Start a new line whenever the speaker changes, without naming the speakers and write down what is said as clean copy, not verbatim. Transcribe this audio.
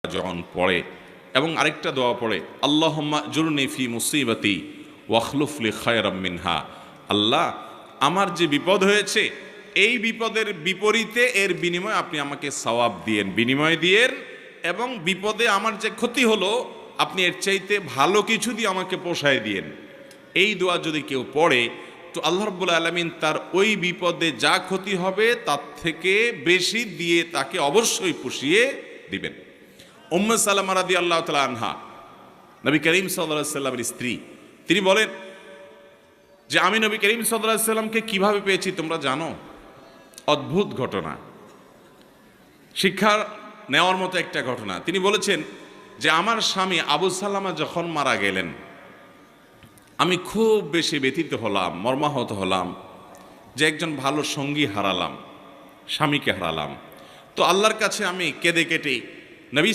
যখন পড়ে এবং আরেকটা দোয়া পড়ে আল্লাহুম্মা জুরনি ফি মুসিবাতি ওয়াখলুফ লি খায়রাম মিনহা, আল্লাহ আমার যে বিপদ হয়েছে এই বিপদের বিপরীতে এর বিনিময়ে আপনি আমাকে সওয়াব দিয়েন, বিনিময় দিয়েন, এবং বিপদে আমার যে ক্ষতি হলো আপনি এর চাইতে ভালো কিছু দিয়ে আমাকে পোষায় দিয়েন। এই দোয়া যদি কেউ পড়ে তো আল্লাহ রাব্বুল আলামিন তার ওই বিপদে যা ক্ষতি হবে তার থেকে বেশি দিয়ে তাকে অবশ্যই পুষিয়ে দিবেন। উম্মে সালামা রাদিয়াল্লাহু তাআলা আনহা, নবী করিম সাল্লাল্লাহু আলাইহি সাল্লামের স্ত্রী, তিনি বলেন যে আমি নবী করিম সাল্লাল্লাহু আলাইহি সাল্লামকে কিভাবে পেয়েছি তোমরা জানো? অদ্ভুত ঘটনা, শিক্ষা নেওয়ার মতো একটা ঘটনা। তিনি বলেছেন যে আমার স্বামী আবু সালামা যখন মারা গেলেন আমি খুব বেশি ব্যথিত হলাম, মর্মাহত হলাম যে একজন ভালো সঙ্গী হারালাম, স্বামীকে হারালাম। তো আল্লাহর কাছে আমি কেঁদে কেটে নবী